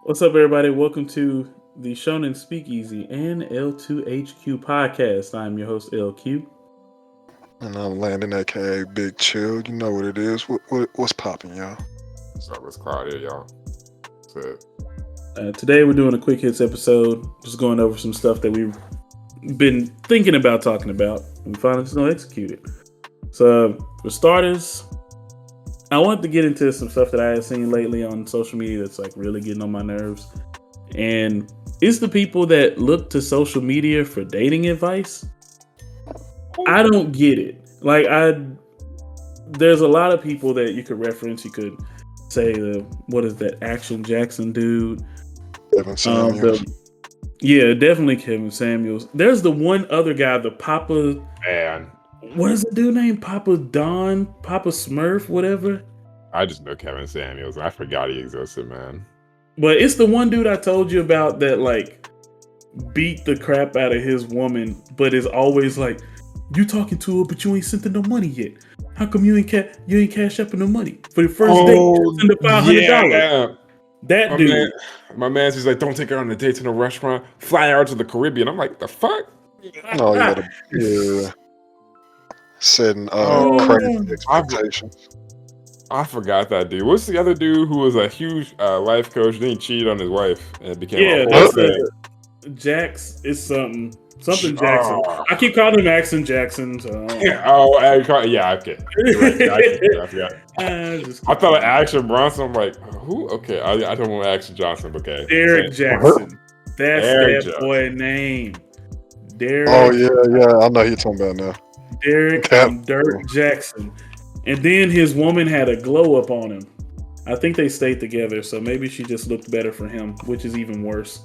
What's up, everybody? Welcome to the Shonen Speakeasy and L2HQ podcast. I'm your host, LQ. And I'm Landon, aka Big Chill. You know what it is. What's popping, y'all? So it's Claudia, y'all. That's it. Today, we're doing a quick hits episode, just going over some stuff that we've been thinking about talking about, and finally just gonna execute it. So, for starters, I wanted to get into some stuff that I have seen lately on social media that's like really getting on my nerves. And it's the people that look to social media for dating advice. I don't get it. There's a lot of people that you could reference. You could say what is that Action Jackson dude? Kevin Samuels. Definitely Kevin Samuels. There's the one other guy, the Papa. Man, What is the dude named? Papa Don, Papa Smurf, whatever. I just know Kevin Samuels. I forgot he existed, man. But it's the one dude I told you about that like beat the crap out of his woman, but is always like, you talking to her, but you ain't sent her no money yet. How come you ain't cash up no money for the first date? Send her $500. Yeah. That dude. My man's just like, don't take her on a date to the restaurant. Fly her out to the Caribbean. I'm like, the fuck? Oh yeah, setting crazy expectations. I forgot that dude. What's the other dude who was a huge life coach? Then he cheated on his wife and it became a whole thing. Jax is something Jackson. I keep calling him Action Jackson. So yeah, okay. I forgot. I thought of Action Bronson. I'm like, who? Okay, I don't want Action Johnson. Okay, Derek Jackson. That's that boy name. Derek. Oh yeah. I know who you're talking about now. Derek Dirk Jackson. And then his woman had a glow up on him. I think they stayed together, so maybe she just looked better for him, which is even worse.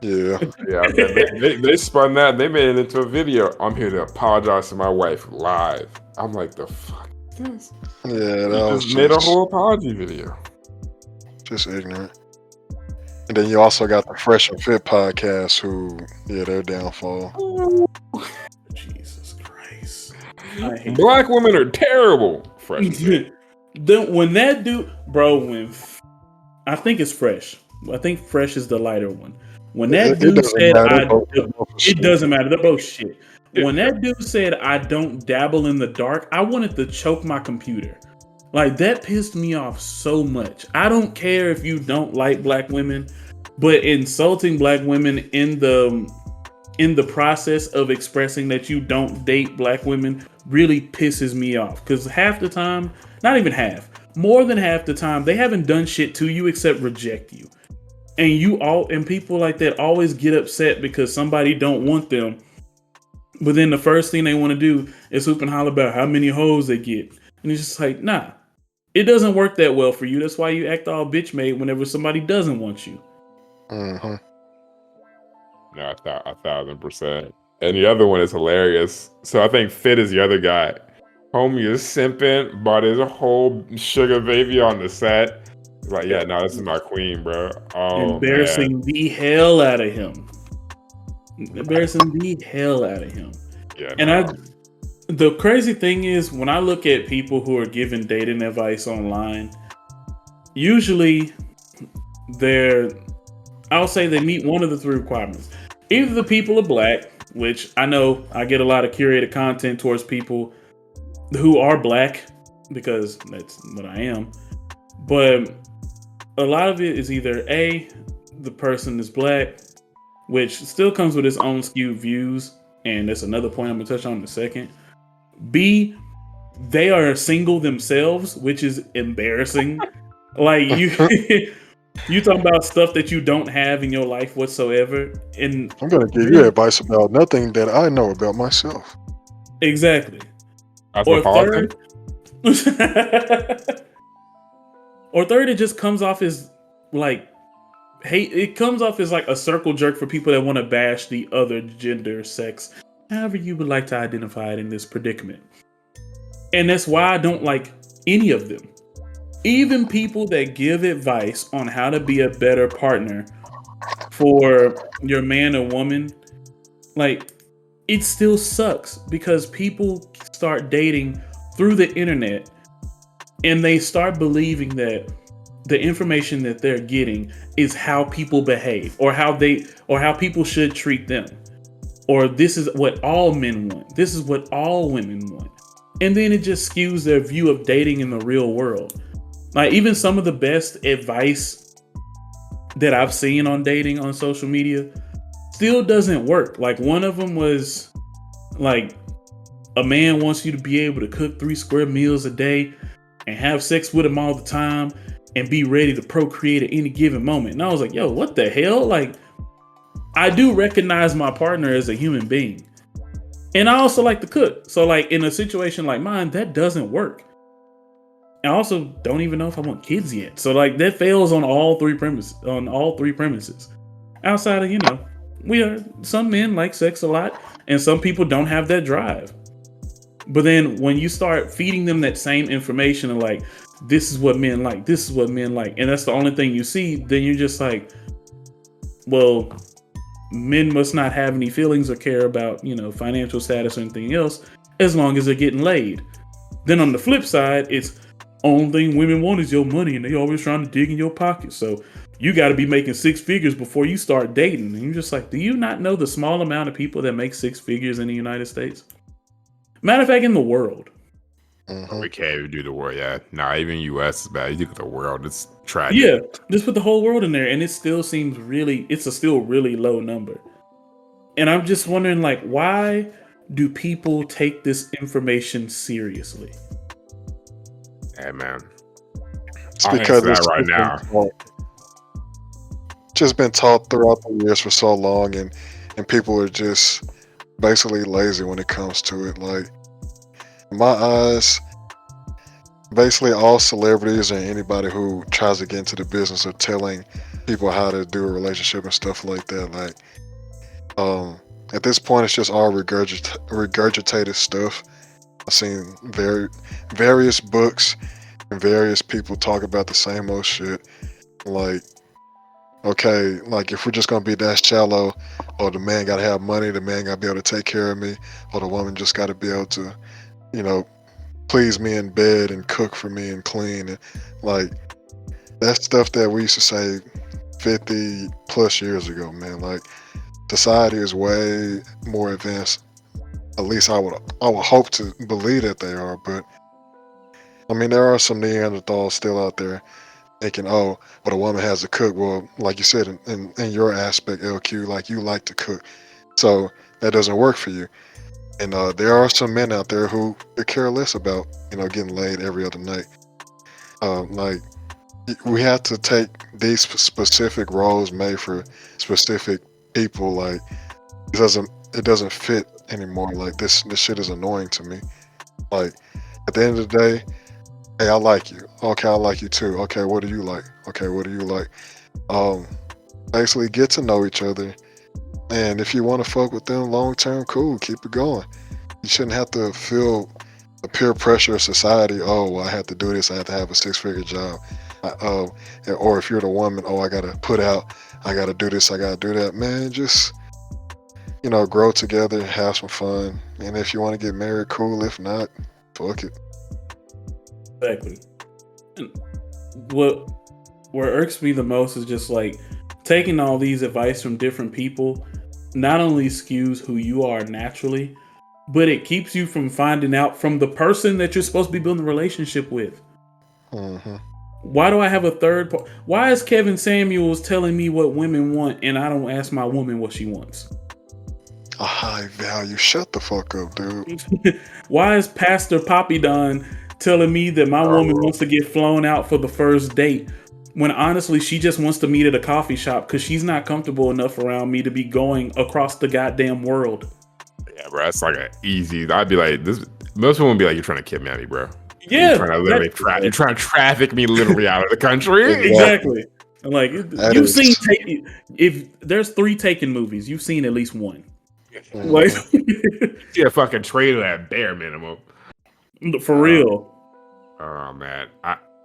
Yeah. They spun that and they made it into a video. I'm here to apologize to my wife live. I'm like, the fuck is this? Yeah, that was just made a whole apology video. Just ignorant. And then you also got the Fresh and Fit podcast, who, their downfall. Jesus Christ. Black women are terrible. Fresh and Fit. When that dude, bro, I think it's Fresh. I think Fresh is the lighter one. When that dude said, it doesn't matter. They're both shit. When that dude said, I don't dabble in the dark, I wanted to choke my computer. Like, that pissed me off so much. I don't care if you don't like black women, but insulting black women in the process of expressing that you don't date black women really pisses me off. Because half the time, not even half, more than half the time, they haven't done shit to you except reject you. And people like that always get upset because somebody don't want them. But then the first thing they want to do is hoop and holler about how many hoes they get. And it's just like, nah, it doesn't work that well for you. That's why you act all bitch made whenever somebody doesn't want you. Mm-hmm. No, 1,000%. And the other one is hilarious. So I think Fit is the other guy. Homie is simping, bought his whole sugar baby on the set. He's like, yeah, no, this is my queen, bro. Oh, embarrassing the hell out of him. Yeah, and the crazy thing is, when I look at people who are giving dating advice online, usually I'll say they meet one of the three requirements. Either the people are black, which I know I get a lot of curated content towards people who are black because that's what I am. But a lot of it is either A, the person is black, which still comes with its own skewed views, and that's another point I'm going to touch on in a second. B, they are single themselves, which is embarrassing. Like, you talking about stuff that you don't have in your life whatsoever. And I'm going to give you advice about nothing that I know about myself. Exactly. Or third, it just comes off as like hate. It comes off as like a circle jerk for people that want to bash the other gender, sex, however you would like to identify it in this predicament. And that's why I don't like any of them. Even people that give advice on how to be a better partner for your man or woman, like, it still sucks because people start dating through the internet and they start believing that the information that they're getting is how people behave, or how people should treat them, or this is what all men want, this is what all women want, and then it just skews their view of dating in the real world. Like, even some of the best advice that I've seen on dating on social media still doesn't work. Like, one of them was like, a man wants you to be able to cook 3 square meals a day and have sex with him all the time and be ready to procreate at any given moment. And I was like, yo, what the hell? Like, I do recognize my partner as a human being. And I also like to cook. So, like, in a situation like mine, that doesn't work. I also don't even know if I want kids yet. So, like, that fails on all three premises. Outside of, some men like sex a lot, and some people don't have that drive. But then when you start feeding them that same information of like, this is what men like, this is what men like, and that's the only thing you see, then you're just like, well, men must not have any feelings or care about, financial status or anything else, as long as they're getting laid. Then on the flip side, it's only thing women want is your money, and they always trying to dig in your pocket. So you got to be making 6 figures before you start dating. And you're just like, do you not know the small amount of people that make 6 figures in the United States? Matter of fact, in the world. We can't even do the world. Yeah, even U.S. is bad. You look at the world; it's tragic. Yeah, just put the whole world in there, and it still seems it's a still really low number. And I'm just wondering, like, why do people take this information seriously? Hey, man, it's because it's right now. Just been taught throughout the years for so long, and people are just basically lazy when it comes to it. Like, in my eyes, basically all celebrities and anybody who tries to get into the business of telling people how to do a relationship and stuff like that, like, at this point, it's just all regurgitated stuff. I've seen various books and various people talk about the same old shit. Like, okay, like, if we're just gonna be that shallow, or the man gotta have money, the man gotta be able to take care of me, or the woman just gotta be able to, please me in bed and cook for me and clean, and like, that's stuff that we used to say 50 plus years ago, man. Like, society is way more advanced. At least I would hope to believe that they are, but I mean, there are some Neanderthals still out there thinking, oh, but a woman has to cook. Well, like you said, in your aspect, LQ, like, you like to cook, so that doesn't work for you. And there are some men out there who care less about, getting laid every other night. Like, we have to take these specific roles made for specific people. Like, it doesn't fit anymore. Like, this shit is annoying to me. Like, at the end of the day, hey, I like you. Okay, I like you too. Okay, what do you like? Okay, what do you like? Basically get to know each other. And if you want to fuck with them long term, cool, keep it going. You shouldn't have to feel the peer pressure of society. Oh, well, I have to do this. I have to have a 6-figure job. Or if you're the woman, oh, I got to put out. I got to do this. I got to do that. Man, just, grow together, have some fun. And if you want to get married, cool. If not, fuck it. Exactly. And what irks me the most is just like taking all these advice from different people not only skews who you are naturally, but it keeps you from finding out from the person that you're supposed to be building a relationship with. Mm-hmm. Why do I have a third part? Why is Kevin Samuels telling me what women want and I don't ask my woman what she wants? A high value. Shut the fuck up, dude. Why is Pastor Poppy Don telling me that my woman wants to get flown out for the first date, when honestly she just wants to meet at a coffee shop because she's not comfortable enough around me to be going across the goddamn world? Yeah, bro, that's like an easy. I'd be like, this. Most women would be like, "You're trying to kidnap me, bro. Yeah, you're trying to traffic me literally out of the country." Exactly. Like, you've seen if there's 3 Taken movies, you've seen at least one. Like, yeah, fucking trailer at bare minimum. For real. Oh man,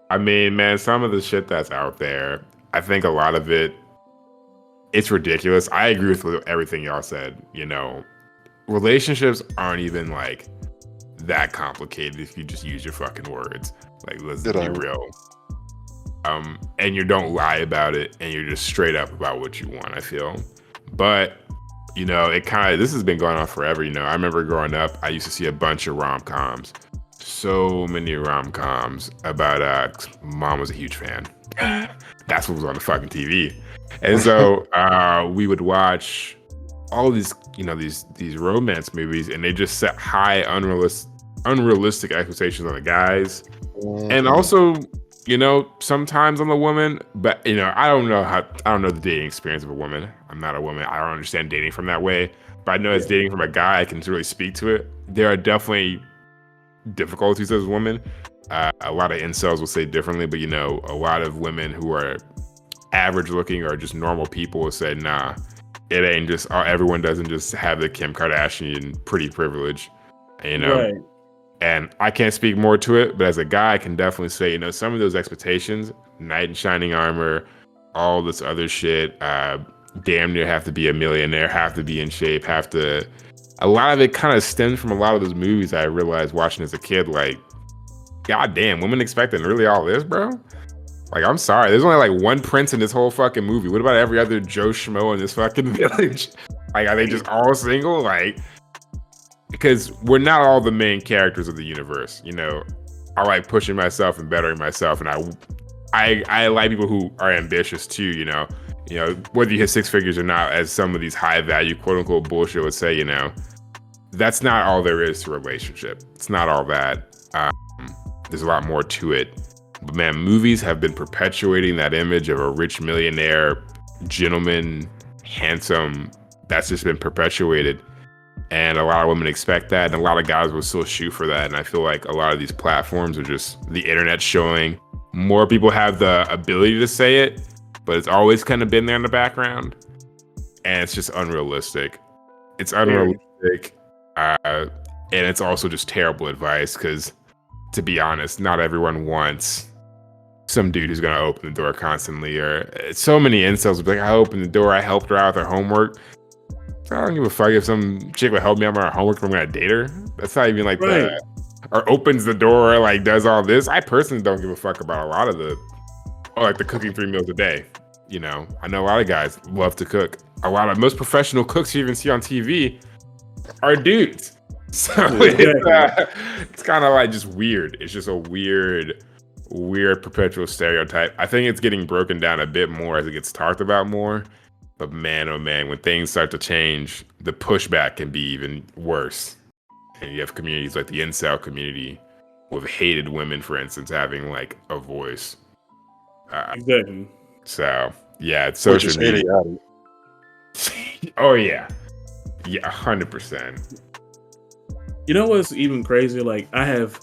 I mean, man, some of the shit that's out there, I think a lot of it's ridiculous. I agree with everything y'all said. Relationships aren't even like that complicated if you just use your fucking words. Like, let's be real. and you don't lie about it, and you're just straight up about what you want. I feel, but this has been going on forever. I remember growing up, I used to see a bunch of rom-coms, so many rom-coms about. Mom was a huge fan. That's what was on the fucking TV, and so we would watch all these, these romance movies, and they just set high unrealistic expectations on the guys, and also, sometimes on the woman. But I don't know the dating experience of a woman. I'm not a woman. I don't understand dating from that way. But I know as dating from a guy, I can really speak to it. There are definitely difficulties as a woman. A lot of incels will say differently, but a lot of women who are average looking or just normal people will say, nah, it ain't just everyone doesn't just have the Kim Kardashian pretty privilege, Right. And I can't speak more to it, but as a guy, I can definitely say, some of those expectations, knight in shining armor, all this other shit, damn near have to be a millionaire, have to be in shape, a lot of it kind of stems from a lot of those movies I realized watching as a kid, like, god damn, women expecting really all this, bro? Like, I'm sorry, there's only like one prince in this whole fucking movie. What about every other Joe Schmo in this fucking village? Like, are they just all single? Like, because we're not all the main characters of the universe. I like pushing myself and bettering myself, and I like people who are ambitious too. Whether you hit six figures or not, as some of these high value quote unquote bullshit would say. That's not all there is to a relationship. It's not all that. There's a lot more to it. But man, movies have been perpetuating that image of a rich millionaire, gentleman, handsome. That's just been perpetuated. And a lot of women expect that, and a lot of guys will still shoot for that. And I feel like a lot of these platforms are just the internet showing more people have the ability to say it, but it's always kind of been there in the background. And it's just unrealistic. It's unrealistic. And it's also just terrible advice because, to be honest, not everyone wants some dude who's going to open the door constantly. Or so many incels will be like, I opened the door, I helped her out with her homework. I don't give a fuck if some chick will help me out with her homework if I'm going to date her. That's not even like that. Or opens the door, like does all this. I personally don't give a fuck about a lot of the cooking 3 meals a day. I know a lot of guys love to cook. A lot of most professional cooks you even see on TV are dudes. So it's kind of like just weird. It's just a weird perpetual stereotype. I think it's getting broken down a bit more as it gets talked about more. But man, oh man, when things start to change, the pushback can be even worse. And you have communities like the incel community with hated women, for instance, having like a voice. Exactly. So yeah, it's social media. Oh yeah, 100%. You know what's even crazier? Like, I have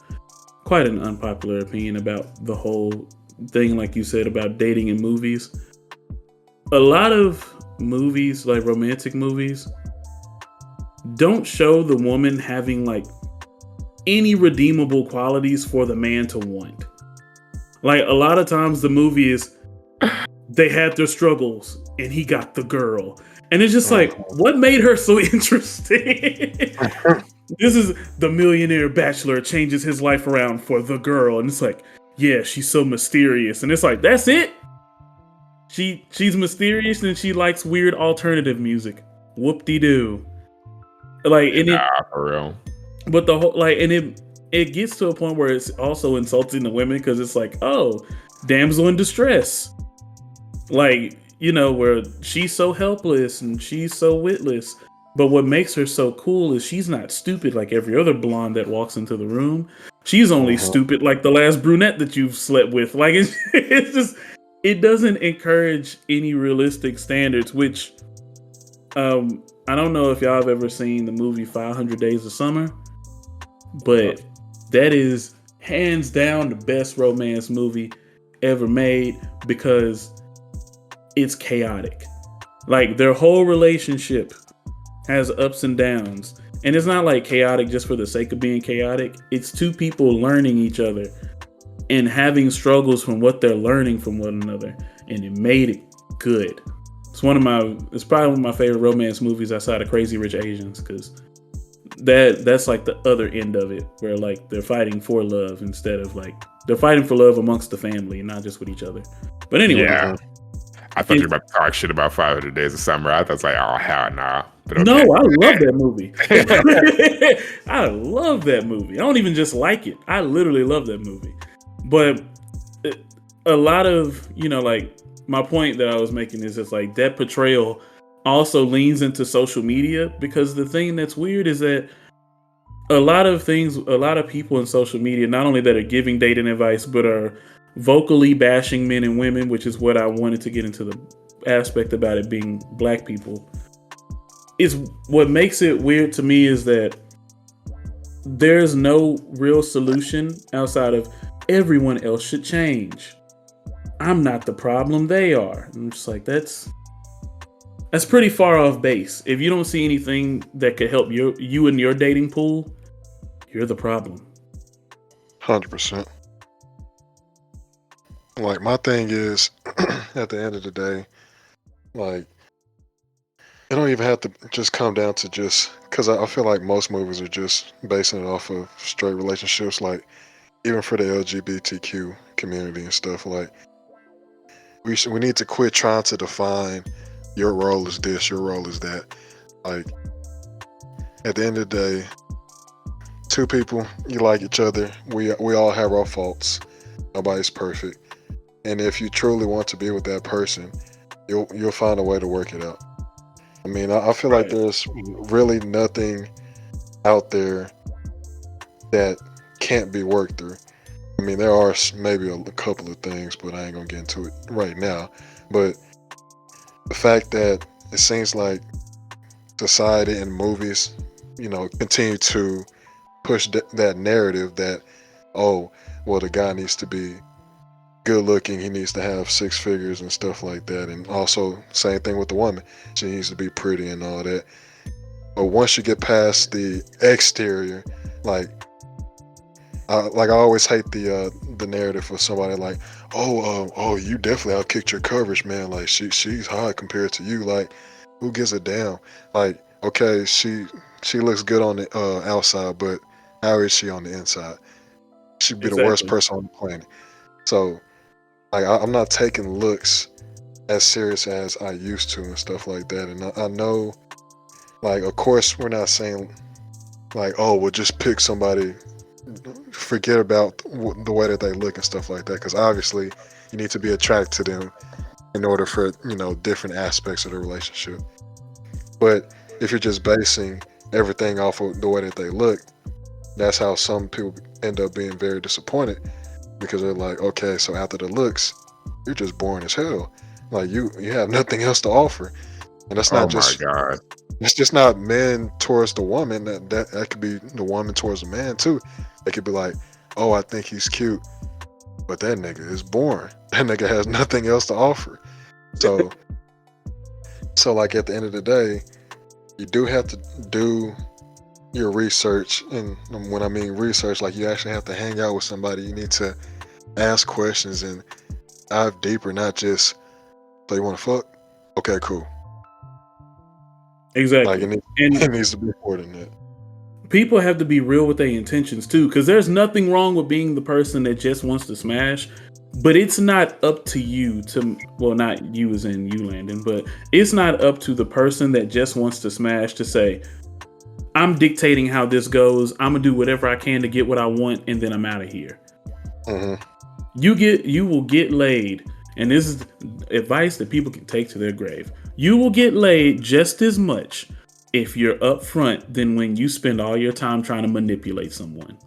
quite an unpopular opinion about the whole thing, like you said, about dating in movies. A lot of movies, like romantic movies, don't show the woman having like any redeemable qualities for the man to want. Like, a lot of times the movie is they had their struggles and he got the girl. And it's just like, what made her so interesting? This is the millionaire bachelor changes his life around for the girl. And it's like, yeah, she's so mysterious. And it's like, that's it? She's mysterious and she likes weird alternative music. Whoop-de-doo. Like, and for real. But the whole, like, and it gets to a point where it's also insulting the women because it's like, oh, damsel in distress. Like, where she's so helpless and she's so witless. But what makes her so cool is she's not stupid like every other blonde that walks into the room. She's only stupid like the last brunette that you've slept with. Like, it's just, it doesn't encourage any realistic standards, which I don't know if y'all have ever seen the movie 500 Days of Summer, but that is hands down the best romance movie ever made because it's chaotic. Like, their whole relationship has ups and downs. And it's not like chaotic just for the sake of being chaotic. It's two people learning each other and having struggles from what they're learning from one another. And it made it good. It's probably one of my favorite romance movies outside of Crazy Rich Asians, because that's like the other end of it, where like they're fighting for love instead of like They're fighting for love amongst the family and not just with each other. But anyway. Yeah. I thought you were about to talk shit about 500 Days of Summer. I thought like, oh, hell nah. But okay. No, I love that movie. I love that movie. I don't even just like it. I literally love that movie. But a lot of, like, my point that I was making is just like that portrayal also leans into social media, because the thing that's weird is that a lot of people in social media, not only that are giving dating advice, but are vocally bashing men and women, which is what I wanted to get into the aspect about it being black people. Is what makes it weird to me is that there's no real solution outside of everyone else should change. I'm not the problem, they are. I'm just like, that's pretty far off base. If you don't see anything that could help you in your dating pool, you're the problem. 100%. Like, my thing is, at the end of the day, like, it don't even have to just come down to just, because I feel like most movies are just basing it off of straight relationships, like, even for the LGBTQ community and stuff. Like, we need to quit trying to define your role is this, your role is that. Like, at the end of the day, two people, you like each other. We all have our faults. Nobody's perfect. And if you truly want to be with that person, you'll find a way to work it out. I mean, I feel like there's really nothing out there that can't be worked through. I mean, there are maybe a couple of things, but I ain't gonna get into it right now. But the fact that it seems like society and movies, continue to push that narrative that, oh, well, the guy needs to be good looking, he needs to have 6 figures and stuff like that, and also same thing with the woman, she needs to be pretty and all that. But once you get past the exterior, like I always hate the narrative for somebody like, oh, you definitely outkicked your coverage, man. Like she's high compared to you. Like, who gives a damn? Like, okay, she looks good on the outside, but how is she on the inside? She'd be the worst person on the planet. So, like, I'm not taking looks as serious as I used to and stuff like that. And I know, like, of course, we're not saying, like, oh, we'll just pick somebody, forget about the way that they look and stuff like that. Because obviously, you need to be attracted to them in order for, different aspects of the relationship. But if you're just basing everything off of the way that they look, that's how some people end up being very disappointed. Because they're like, okay, so after the looks, you're just boring as hell. Like, you have nothing else to offer. And that's not just, my God. It's just not men towards the woman. That could be the woman towards the man too. They could be like, oh, I think he's cute, but that nigga is boring. That nigga has nothing else to offer. So like, at the end of the day, you do have to do your research. And when I mean research, like, you actually have to hang out with somebody. You need to ask questions and dive deeper, not just, so you want to fuck? Okay, cool. Exactly. Like, it needs to be more than that. People have to be real with their intentions too, because there's nothing wrong with being the person that just wants to smash, but it's not up to you to, well, not you as in you, Landon, but it's not up to the person that just wants to smash to say, I'm dictating how this goes. I'm gonna do whatever I can to get what I want, and then I'm out of here. Mm-hmm. You will get laid, and this is advice that people can take to their grave. You will get laid just as much if you're upfront than when you spend all your time trying to manipulate someone.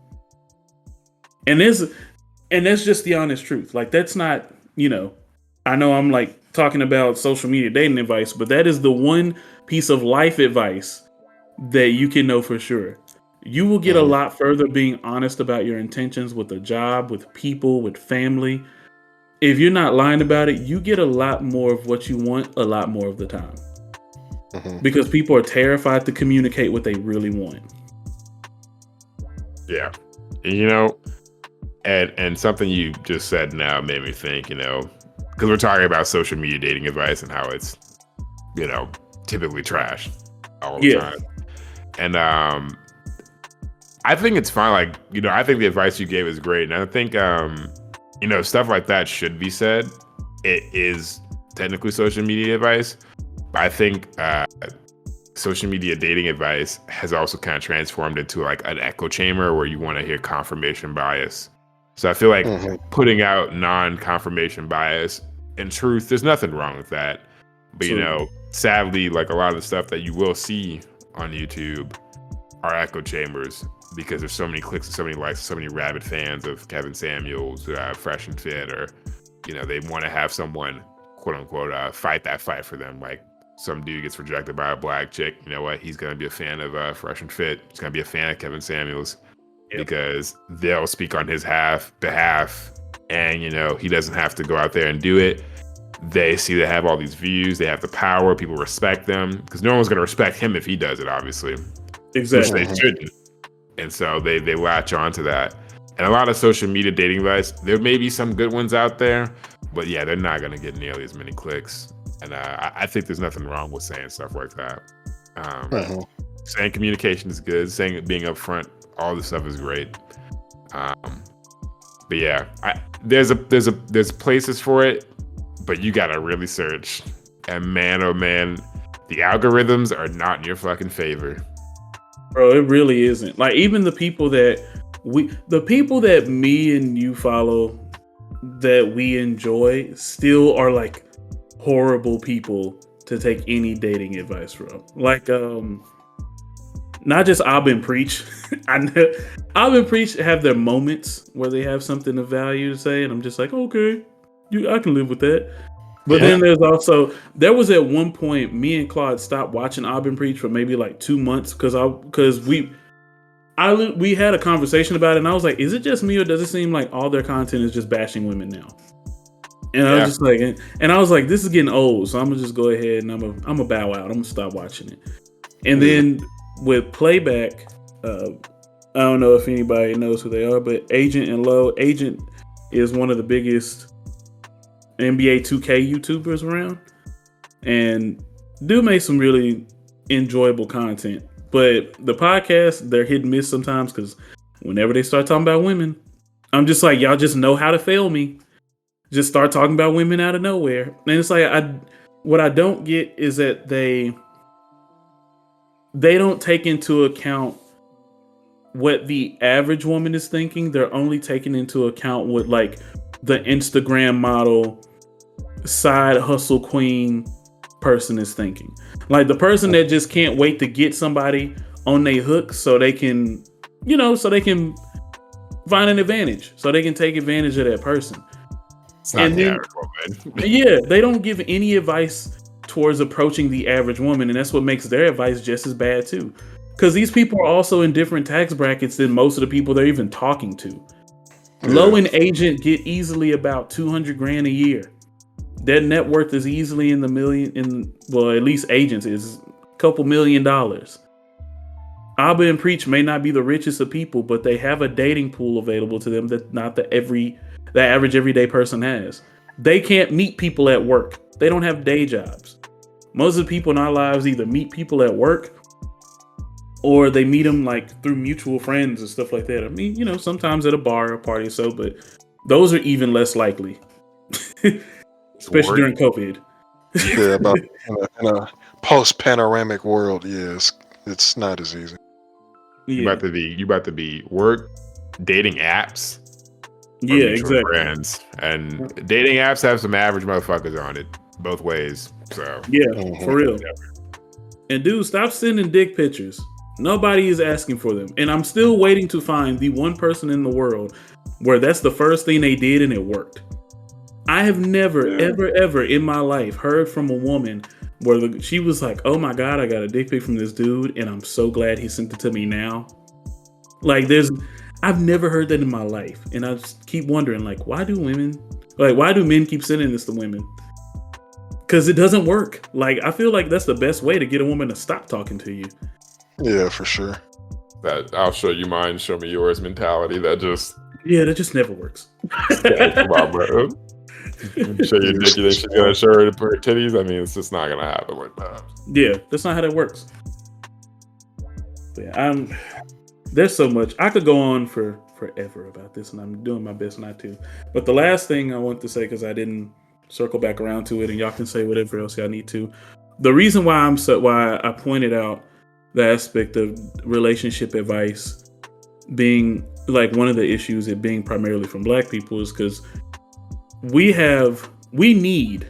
And that's just the honest truth. Like, that's not, I know I'm like talking about social media dating advice, but that is the one piece of life advice that you can know for sure. You will get a lot further being honest about your intentions with a job, with people, with family. If you're not lying about it, you get a lot more of what you want a lot more of the time. Because people are terrified to communicate what they really want. Yeah. And something you just said now made me think, because we're talking about social media dating advice and how it's, typically trash all the time. And I think it's fine. Like, I think the advice you gave is great. And I think, stuff like that should be said. It is technically social media advice. But I think social media dating advice has also kind of transformed into like an echo chamber where you want to hear confirmation bias. So I feel like putting out non-confirmation bias, in truth, there's nothing wrong with that. But, sadly, like a lot of the stuff that you will see on YouTube are echo chambers because there's so many clicks and so many likes, so many rabid fans of Kevin Samuels, Fresh and Fit, or, they want to have someone, quote unquote, fight that fight for them. Like some dude gets rejected by a black chick. You know what? He's going to be a fan of Fresh and Fit. He's going to be a fan of Kevin Samuels because they'll speak on his behalf. And, he doesn't have to go out there and do it. They see they have all these views. They have the power. People respect them because no one's going to respect him if he does it, obviously. Exactly. Which they shouldn't. And so they latch on to that. And a lot of social media dating advice, there may be some good ones out there, but yeah, they're not going to get nearly as many clicks. And I think there's nothing wrong with saying stuff like that. Saying communication is good. Saying being upfront, all this stuff is great. But yeah, there's places for it, but you gotta really search. And man, oh man, the algorithms are not in your fucking favor, bro. It really isn't. Like even the people that me and you follow, that we enjoy, still are like horrible people to take any dating advice from. Like not just Abba and Preach. I know Abba and Preach have their moments where they have something of value to say, and I'm just like, okay, I can live with that. But then there was at one point me and Claude stopped watching Abba and Preach for maybe like 2 months because we had a conversation about it, and I was like, is it just me or does it seem like all their content is just bashing women now? And I was just like, and I was like, this is getting old, so I'm gonna just go ahead and I'm gonna bow out. I'm gonna stop watching it. And then with Playback, I don't know if anybody knows who they are, but Agent and Low. Agent is one of the biggest NBA 2K YouTubers around, and dude makes some really enjoyable content. But the podcast, they're hit and miss sometimes because whenever they start talking about women, I'm just like, y'all just know how to fail me. Just start talking about women out of nowhere. And it's like, what I don't get is that they don't take into account what the average woman is thinking. They're only taking into account what like the Instagram model, side hustle queen person is thinking. Like the person that just can't wait to get somebody on their hook so they can, find an advantage, so they can take advantage of that person. And then, they don't give any advice towards approaching the average woman, and that's what makes their advice just as bad too. Because these people are also in different tax brackets than most of the people they're even talking to. Low and Agent get easily about $200,000 a year. Their net worth is easily in the million. At least Agents is a couple $1 million. Abba and Preach may not be the richest of people, but they have a dating pool available to them that not the average everyday person has. They can't meet people at work. They don't have day jobs. Most of the people in our lives either meet people at work or they meet them like through mutual friends and stuff like that. I mean, sometimes at a bar or party or so, but those are even less likely, especially during COVID. Yeah, but in a post-panoramic world, yes, it's not as easy. You about to be work, dating apps. Yeah, exactly. Friends. And dating apps have some average motherfuckers on it both ways. So for real. And dude, stop sending dick pictures. Nobody is asking for them. And I'm still waiting to find the one person in the world where that's the first thing they did and it worked. I have never, ever in my life heard from a woman where she was like, oh my God, I got a dick pic from this dude and I'm so glad he sent it to me now. Like I've never heard that in my life. And I just keep wondering, like, why do men keep sending this to women? Because it doesn't work. Like, I feel like that's the best way to get a woman to stop talking to you. Yeah, for sure. That I'll show you mine, show me yours mentality. That just never works. Come on, bro. Show your dick, then she's gonna show her titties. I mean, it's just not gonna happen like that. Yeah, that's not how that works. there's so much. I could go on for forever about this, and I'm doing my best not to. But the last thing I want to say, because I didn't circle back around to it, and y'all can say whatever else y'all need to. The reason why why I pointed out the aspect of relationship advice being like one of the issues, it being primarily from Black people, is because we need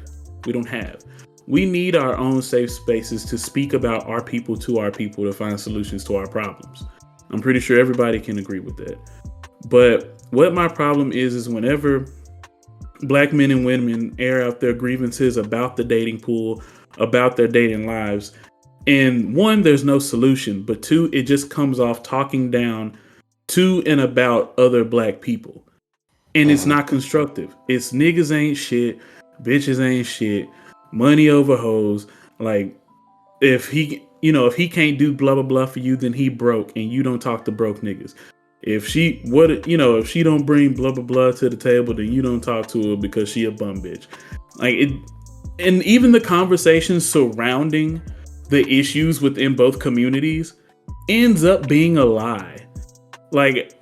our own safe spaces to speak about our people to find solutions to our problems. I'm pretty sure everybody can agree with that. But what my problem is whenever Black men and women air out their grievances about the dating pool, about their dating lives, and one, there's no solution, but two, it just comes off talking down to and about other Black people. And it's not constructive. It's niggas ain't shit, bitches ain't shit, money over hoes. Like, if he can't do blah blah blah for you, then he broke, and you don't talk to broke niggas. If she don't bring blah blah blah to the table, then you don't talk to her because she a bum bitch. Like it, and even the conversation surrounding the issues within both communities ends up being a lie. Like,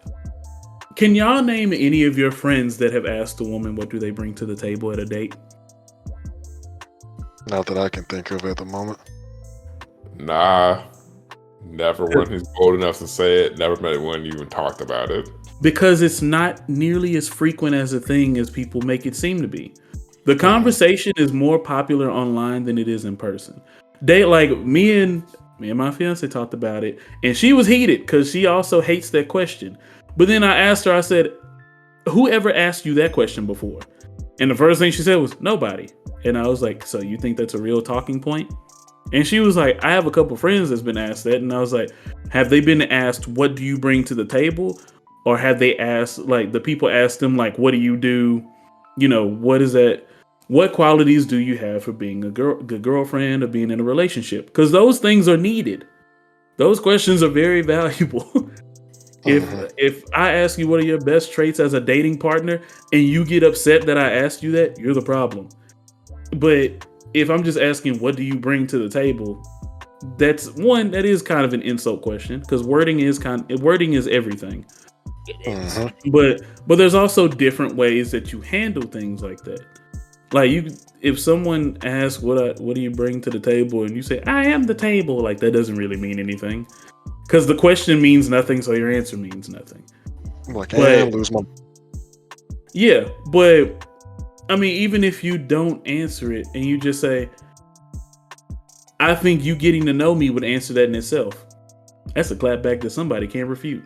can y'all name any of your friends that have asked a woman what do they bring to the table at a date? Not that I can think of at the moment. Nah, never one who's bold enough to say it. Never met one even talked about it. Because it's not nearly as frequent as a thing as people make it seem to be. The conversation is more popular online than it is in person. Me and my fiance talked about it, and she was heated because she also hates that question. But then I asked her, I said, whoever asked you that question before? And the first thing she said was, nobody. And I was like, so you think that's a real talking point? And she was like, I have a couple friends that's been asked that. And I was like, have they been asked, what do you bring to the table? Or have they asked, like, the people asked them, like, what do you do? You know, what is that? What qualities do you have for being a good girlfriend or being in a relationship? Because those things are needed. Those questions are very valuable. If I ask you what are your best traits as a dating partner and you get upset that I asked you that, you're the problem. But if I'm just asking what do you bring to the table, that is kind of an insult question, because wording is everything. But there's also different ways that you handle things like that. Like, if someone asks what do you bring to the table, and you say I am the table, like, that doesn't really mean anything, because the question means nothing, so your answer means nothing. Like, I lose my. Yeah, but I mean, even if you don't answer it and you just say, I think you getting to know me would answer that in itself. That's a clapback that somebody can't refute.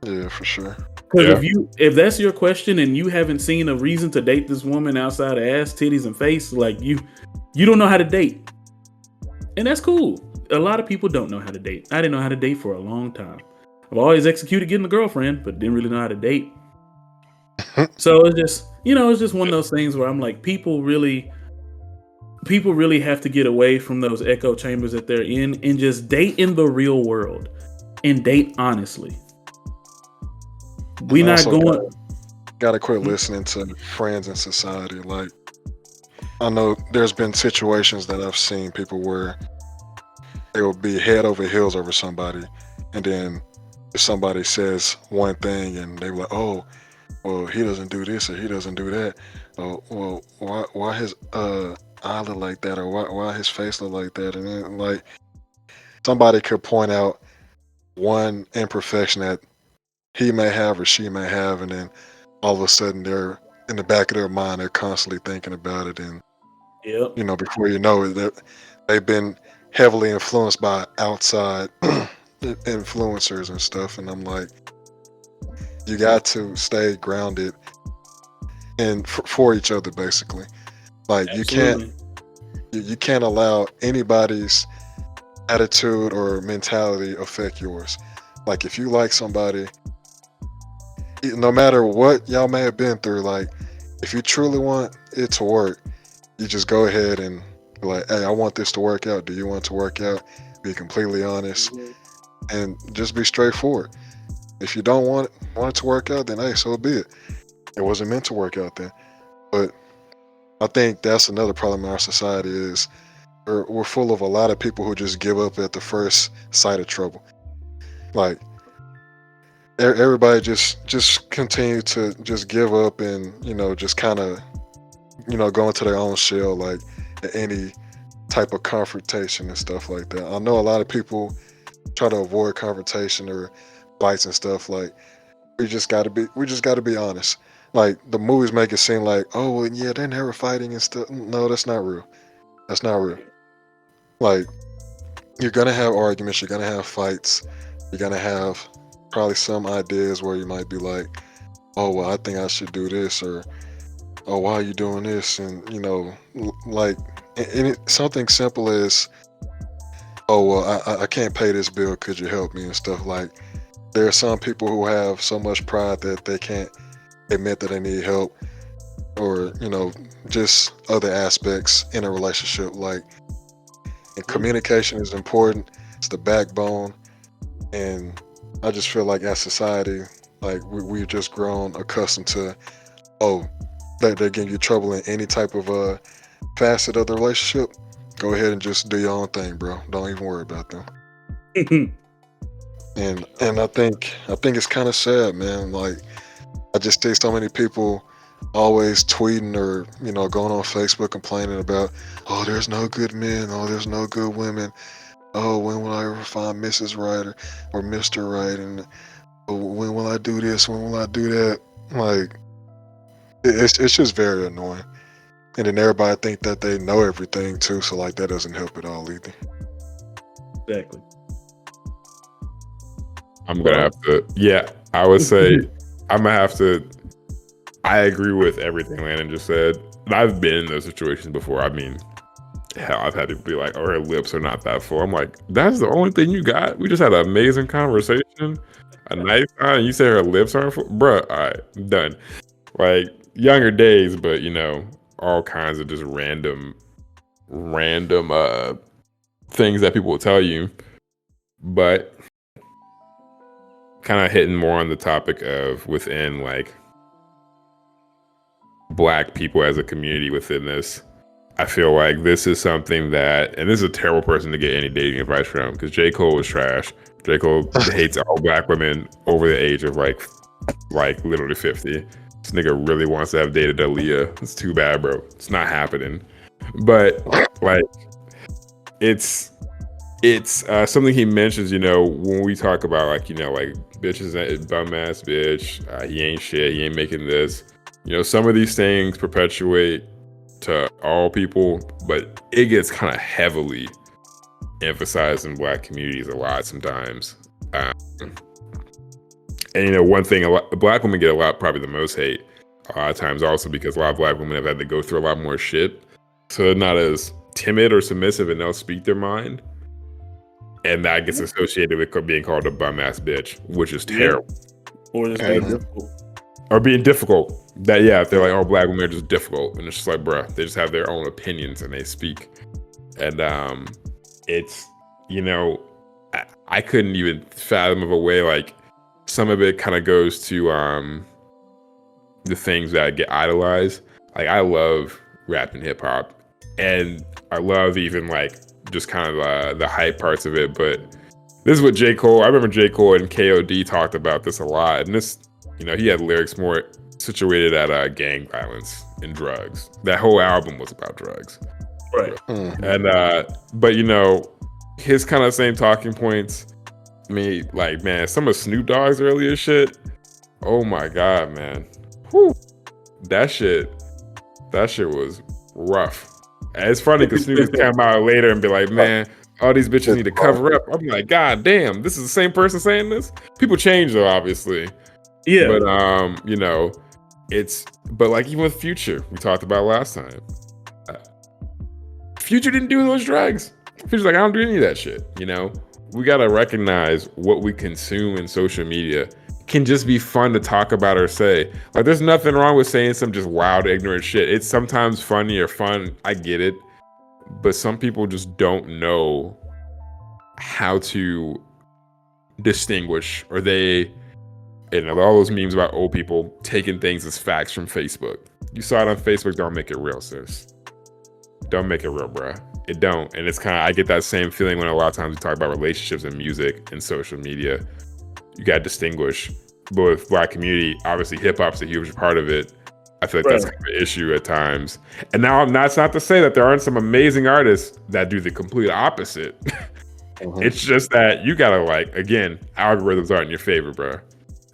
Yeah, for sure. Because if that's your question and you haven't seen a reason to date this woman outside of ass, titties, and face, like, you don't know how to date. And that's cool. A lot of people don't know how to date. I didn't know how to date for a long time. I've always executed getting a girlfriend, but didn't really know how to date. So it's just one of those things where I'm like, people really have to get away from those echo chambers that they're in and just date in the real world and date honestly. We not going. Gotta quit listening to friends in society. Like, I know there's been situations that I've seen people where they will be head over heels over somebody, and then if somebody says one thing and they were like, oh, well, he doesn't do this or he doesn't do that. Oh, well, why his eye look like that, or why his face look like that? And then, like, somebody could point out one imperfection that he may have or she may have, and then all of a sudden they're in the back of their mind, they're constantly thinking about it, and before you know it, they've been heavily influenced by outside influencers and stuff. And I'm like, you got to stay grounded and for each other, basically. Like, Absolutely. you can't allow anybody's attitude or mentality affect yours. Like, if you like somebody, no matter what y'all may have been through, like, if you truly want it to work, you just go ahead and be like, hey, I want this to work out. Do you want it to work out? Be completely honest and just be straightforward. If you don't want it to work out, then hey, so be it. It wasn't meant to work out then. But I think that's another problem in our society is we're full of a lot of people who just give up at the first sight of trouble. Like, everybody just continue to just give up and just kind of go into their own shell, like any type of confrontation and stuff like that. I know a lot of people try to avoid confrontation or fights and stuff. Like we just got to be honest. Like the movies make it seem like, oh well, yeah, they're never fighting and stuff. No, that's not real. That's not real. Like you're gonna have arguments, you're gonna have fights, you're gonna have probably some ideas where you might be like, oh well, I think I should do this, or oh, why are you doing this? And like something simple as, oh well, I can't pay this bill, could you help me, and stuff. Like there are some people who have so much pride that they can't admit that they need help, or just other aspects in a relationship. Like, and communication is important. It's the backbone. And I just feel like as society, like we've just grown accustomed to, oh, that they're getting you trouble in any type of facet of the relationship. Go ahead and just do your own thing, bro. Don't even worry about them. and I think it's kind of sad, man. Like I just see so many people always tweeting or going on Facebook complaining about, oh, there's no good men, oh, there's no good women, oh, when will I ever find Mrs. Right or Mr. Right, and oh, when will I do this, when will I do that? Like it's just very annoying. And then everybody think that they know everything too, so like that doesn't help at all either. Exactly. I'm gonna have to, I would say I'm gonna have to. I agree with everything Landon just said. I've been in those situations before. I mean, hell, I've had people be like, oh, her lips are not that full. I'm like, that's the only thing you got? We just had an amazing conversation, a nice time, and you say her lips aren't full? Bruh, all right, done. Like, younger days, but, all kinds of just random things that people will tell you. But kind of hitting more on the topic of within, like, Black people as a community within this, I feel like this is something that, and this is a terrible person to get any dating advice from, because J. Cole is trash. J. Cole hates all Black women over the age of like literally 50. This nigga really wants to have dated Aaliyah. It's too bad, bro. It's not happening. But like, it's something he mentions, when we talk about like bitches, bum ass bitch, he ain't shit, he ain't making this. Some of these things perpetuate to all people, but it gets kind of heavily emphasized in Black communities a lot sometimes. And one thing, Black women get probably the most hate a lot of times, also because a lot of Black women have had to go through a lot more shit, so they're not as timid or submissive, and they'll speak their mind, and that gets associated with being called a bum ass bitch, which is terrible. Or just being difficult. Or being difficult. That, if they're like, oh, Black women are just difficult, and it's just like, bruh, they just have their own opinions and they speak. And it's, I couldn't even fathom of a way, like, some of it kind of goes to the things that get idolized. Like, I love rap and hip hop, and I love even like just kind of the hype parts of it. But this is what J. Cole, I remember J. Cole and KOD talked about this a lot, and this, he had lyrics more situated at gang violence and drugs. That whole album was about drugs. Right. And but his kind of same talking points. I mean, like, man, some of Snoop Dogg's earlier shit, oh my god, man. Whew. That shit was rough. And it's funny because Snoop came out later and be like, man, all these bitches need to cover up. I'm like, god damn, this is the same person saying this? People change though, obviously. Yeah. But but like even with Future, we talked about last time. Future didn't do those drugs. Future's like, I don't do any of that shit. We gotta recognize what we consume in social media can just be fun to talk about or say. Like, there's nothing wrong with saying some just wild, ignorant shit. It's sometimes funny or fun. I get it. But some people just don't know how to distinguish, or they, all those memes about old people taking things as facts from Facebook. You saw it on Facebook, don't make it real, sis. Don't make it real, bruh. It don't. And it's kind of, I get that same feeling when a lot of times we talk about relationships and music and social media. You got to distinguish But with Black community, obviously hip hop's a huge part of it. I feel like that's kind of an issue at times. And now that's not to say that there aren't some amazing artists that do the complete opposite. It's just that you gotta, like, again, algorithms aren't in your favor, bro.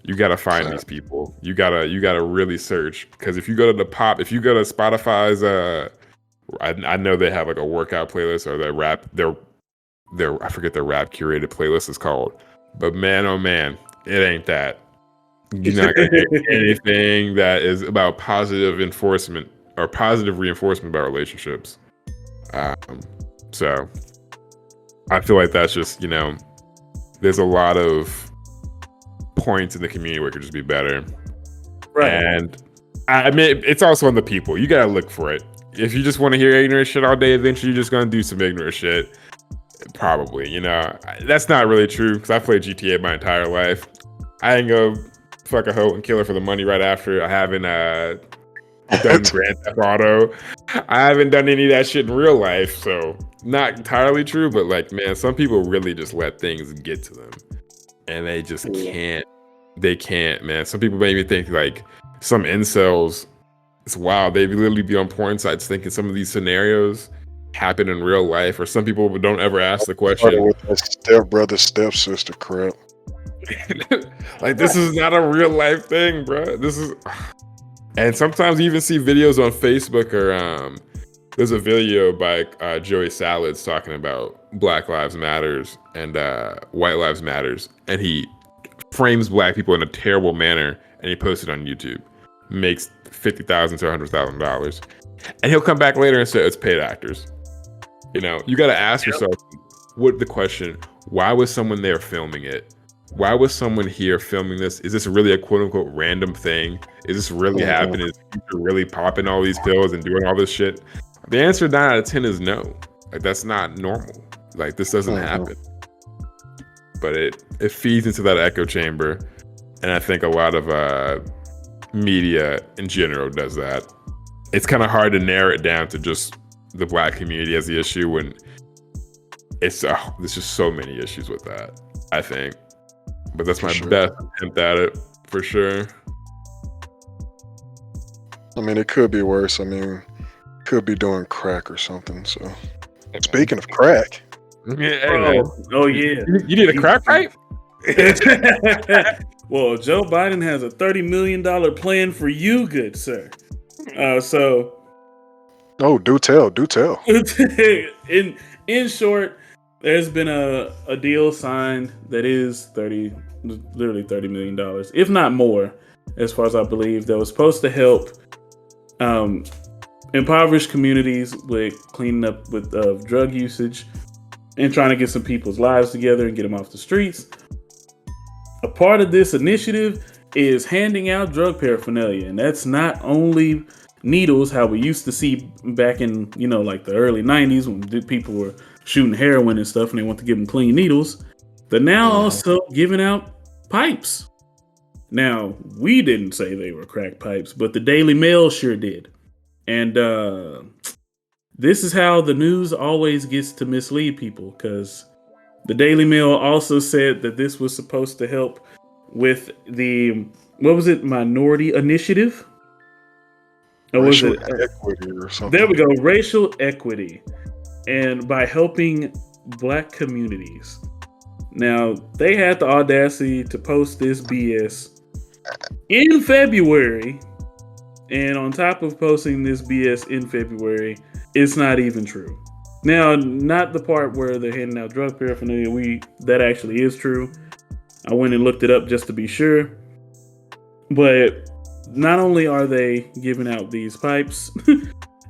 You gotta find these people. You gotta really search, because if you go to Spotify's, I know they have like a workout playlist, or their I forget their rap curated playlist is called, but man, oh man, it ain't that. You're not gonna hear anything that is about positive enforcement or positive reinforcement about relationships. So I feel like that's just, there's a lot of points in the community where it could just be better. Right. And I mean, it's also on the people. You gotta look for it. If you just want to hear ignorant shit all day, eventually you're just gonna do some ignorant shit. Probably, that's not really true, because I played GTA my entire life. I ain't go fuck a hoe and kill her for the money right after. I haven't done Grand Theft Auto. I haven't done any of that shit in real life, so not entirely true. But like, man, some people really just let things get to them, and they just can't. They can't, man. Some people maybe think like some incels. It's wild. They literally be on porn sites thinking some of these scenarios happen in real life, or some people don't ever ask the question. With that stepbrother, stepsister crap. Like, this is not a real life thing, bro. This is, and sometimes you even see videos on Facebook, or there's a video by Joey Salads talking about Black Lives Matters and White Lives Matters, and he frames Black people in a terrible manner, and he posts it on YouTube. Makes $50,000 to $100,000, and he'll come back later and say it's paid actors. You got to ask yourself, what the question? Why was someone there filming it? Why was someone here filming this? Is this really a quote unquote random thing? Is this really happening? Is people really popping all these pills and doing all this shit? The answer 9 out of 10 is no. Like, that's not normal. Like, this doesn't happen. But it feeds into that echo chamber, and I think a lot of media in general does that. It's kind of hard to narrow it down to just the Black community as the issue, when there's just so many issues with that, I think. But that's my best attempt at it, for sure. I mean, it could be worse. I mean, could be doing crack or something. So, speaking of crack. Yeah, oh yeah. You need a crack pipe? Well, Joe Biden has a $30 million plan for you, good sir. So. Oh, do tell. In short, there's been a deal signed that is literally $30 million, if not more, as far as I believe, that was supposed to help impoverished communities with cleaning up with drug usage and trying to get some people's lives together and get them off the streets. A part of this initiative is handing out drug paraphernalia, and that's not only needles, how we used to see back in, like the early 90s when people were shooting heroin and stuff and they want to give them clean needles. They're now also giving out pipes. Now, we didn't say they were crack pipes, but the Daily Mail sure did. And this is how the news always gets to mislead people, because the Daily Mail also said that this was supposed to help with the, Minority Initiative? Or was it equity or something? There we go, racial equity. And by helping Black communities. Now, they had the audacity to post this BS in February. And on top of posting this BS in February, it's not even true. Now, not the part where they're handing out drug paraphernalia. That actually is true. I went and looked it up just to be sure. But not only are they giving out these pipes,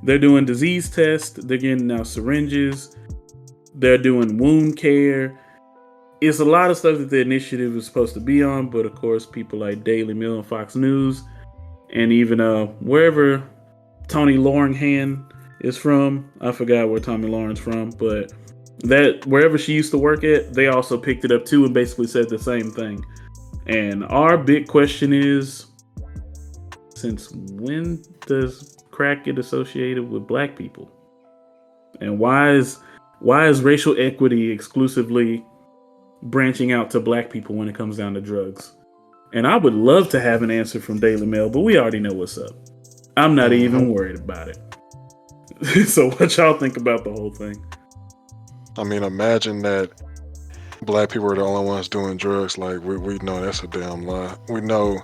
they're doing disease tests. They're getting out syringes. They're doing wound care. It's a lot of stuff that the initiative is supposed to be on. But of course, people like Daily Mail and Fox News, and even wherever Tony Loringham is from. I forgot where Tommy Lauren's from, but that wherever she used to work at, they also picked it up too and basically said the same thing. And our big question is, since when does crack get associated with Black people? And why is racial equity exclusively branching out to Black people when it comes down to drugs? And I would love to have an answer from Daily Mail, but we already know what's up. I'm not even worried about it. So what y'all think about the whole thing? I mean, imagine that black people are the only ones doing drugs. Like, we know that's a damn lie. We know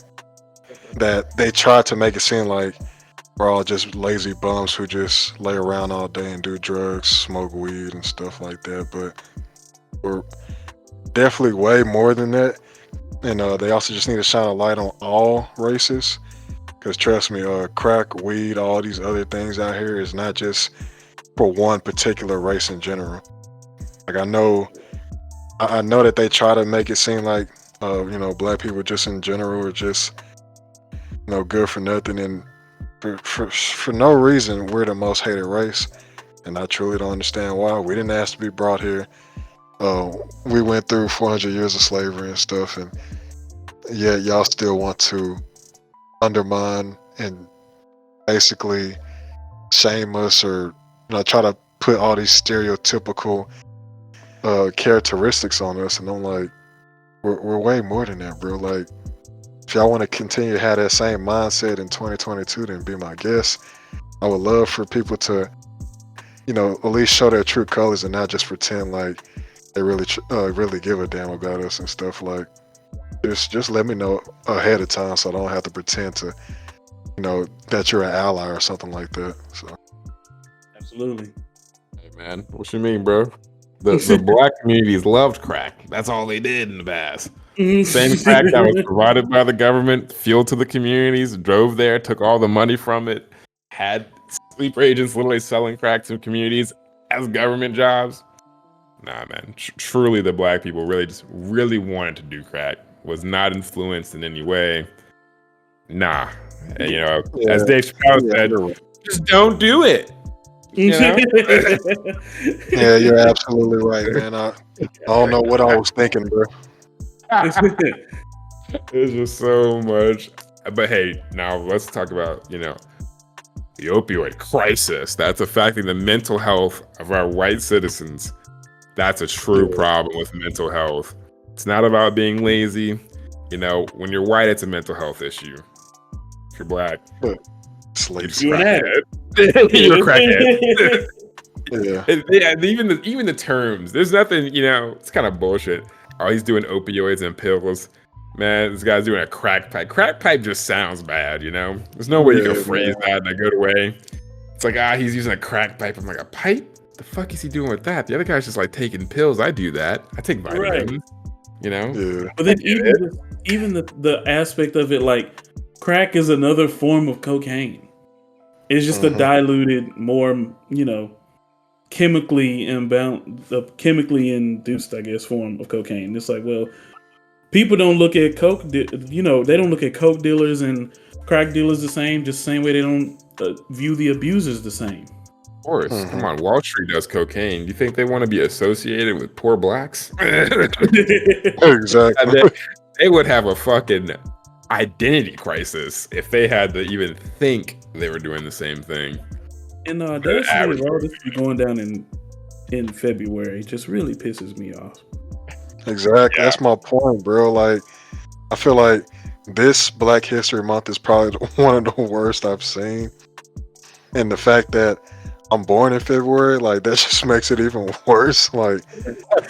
that they try to make it seem like we're all just lazy bums who just lay around all day and do drugs, smoke weed and stuff like that. But we're definitely way more than that. And they also just need to shine a light on all races. Because trust me, crack, weed, all these other things out here is not just for one particular race in general. Like, I know that they try to make it seem like, black people just in general are just, good for nothing. And for no reason, we're the most hated race. And I truly don't understand why. We didn't ask to be brought here. We went through 400 years of slavery and stuff, and yeah, y'all still want to undermine and basically shame us, or try to put all these stereotypical characteristics on us. And I'm like, we're way more than that, bro. Like, if y'all want to continue to have that same mindset in 2022, then be my guest. I would love for people to, at least show their true colors and not just pretend like they really give a damn about us and stuff. Like, just let me know ahead of time so I don't have to pretend to, that you're an ally or something like that. So, absolutely. Hey man, what you mean, bro? The black communities loved crack. That's all they did in the past. Same crack that was provided by the government, fueled to the communities, drove there, took all the money from it, had sleeper agents literally selling crack to communities as government jobs. Nah, man. Truly, the black people really wanted to do crack. Was not influenced in any way. Nah. And, as Dave Chappelle said, just don't do it. Yeah, you're absolutely right, man. I don't know what I was thinking, bro. There's just so much. But hey, now let's talk about, the opioid crisis. That's affecting the mental health of our white citizens. That's a true problem with mental health. It's not about being lazy. When you're white, it's a mental health issue. If you're black, you're an you're a crackhead. Yeah. Even the terms. There's nothing. It's kind of bullshit. Oh, he's doing opioids and pills. Man, this guy's doing a crack pipe. Crack pipe just sounds bad. There's no way you can phrase that in a good way. It's like, he's using a crack pipe. I'm like, a pipe? The fuck is he doing with that? The other guy's just like taking pills. I do that. I take vitamins. Right. Yeah. But then even the aspect of it, like, crack is another form of cocaine. It's just a diluted, more, chemically induced, I guess, form of cocaine. It's like, well, people don't look at coke. They don't look at coke dealers and crack dealers the same. Just the same way they don't view the abusers the same. Of course. Come on, Wall Street does cocaine. Do you think they want to be associated with poor blacks? Exactly. They would have a fucking identity crisis if they had to even think they were doing the same thing. And this be going down in February just really pisses me off. Exactly. Yeah. That's my point, bro. Like, I feel like this Black History Month is probably one of the worst I've seen. And the fact that I'm born in February, like, that just makes it even worse. Like,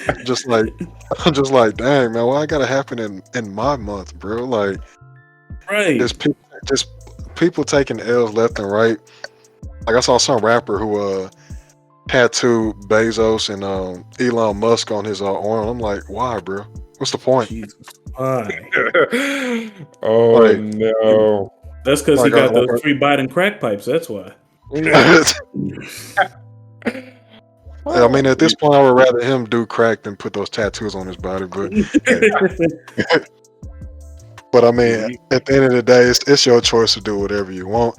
I'm just like, dang, man, why gotta happen in my month, bro? Like, right. Just people taking L's left and right. Like, I saw some rapper who tattooed Bezos and Elon Musk on his arm. I'm like, why, bro? What's the point? Jesus, why? Oh, no. That's because he got those free Biden crack pipes. That's why. I mean, at this point, I would rather him do crack than put those tattoos on his body. But, but I mean, at the end of the day, it's your choice to do whatever you want.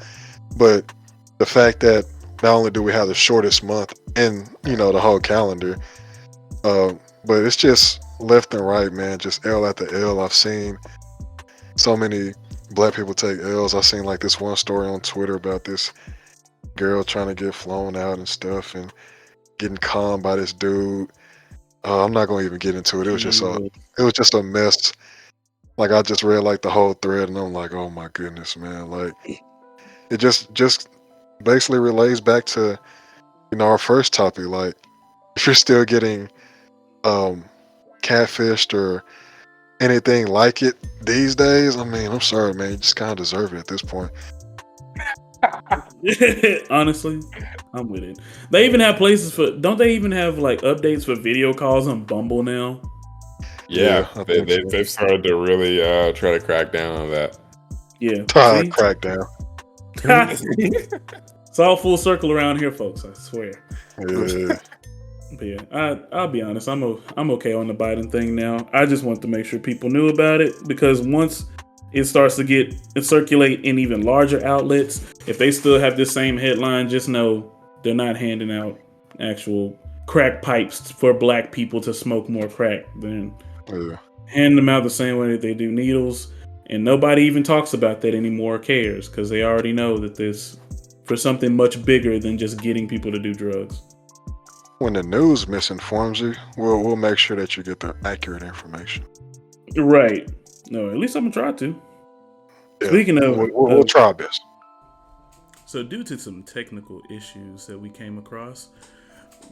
But the fact that not only do we have the shortest month in, the whole calendar, but it's just left and right, man. Just L after L. I've seen so many Black people take L's. I've seen like this one story on Twitter about this girl trying to get flown out and stuff and getting conned by this dude. I'm not gonna even get into it. It was just a mess. like I just read like the whole thread, and I'm like, oh my goodness, man! Like it just basically relates back to our first topic. Like if you're still getting catfished or anything like it these days, I mean, I'm sorry, man. You just kind of deserve it at this point. Honestly, I'm with it. They even have places for. Don't they even have like updates for video calls on Bumble now? Yeah, I they, think so. they've started to really try to crack down on that. Yeah, Crackdown. It's all full circle around here, folks. I swear. Yeah. But yeah, I'll be honest. I'm okay on the Biden thing now. I just want to make sure people knew about it, because once it starts to circulate in even larger outlets, if they still have this same headline, just know they're not handing out actual crack pipes for black people to smoke more crack. Then hand them out the same way that they do needles, and nobody even talks about that anymore or cares, because they already know that this for something much bigger than just getting people to do drugs. When the news misinforms you, we'll make sure that you get the accurate information. Right. No, at least I'm gonna try to. Yeah, Speaking of, we'll try our best. So due to some technical issues that we came across,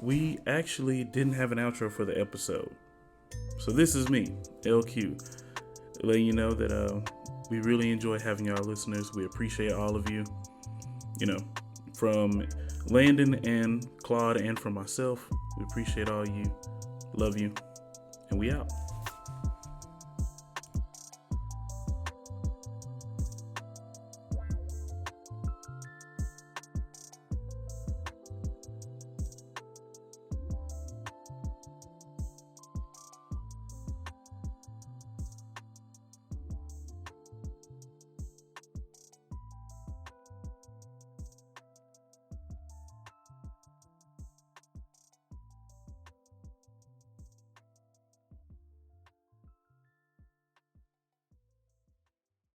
we actually didn't have an outro for the episode. So this is me, LQ, letting you know that we really enjoy having y'all listeners. We appreciate all of you. From Landon and Claude and from myself, we appreciate all you. Love you. And we out.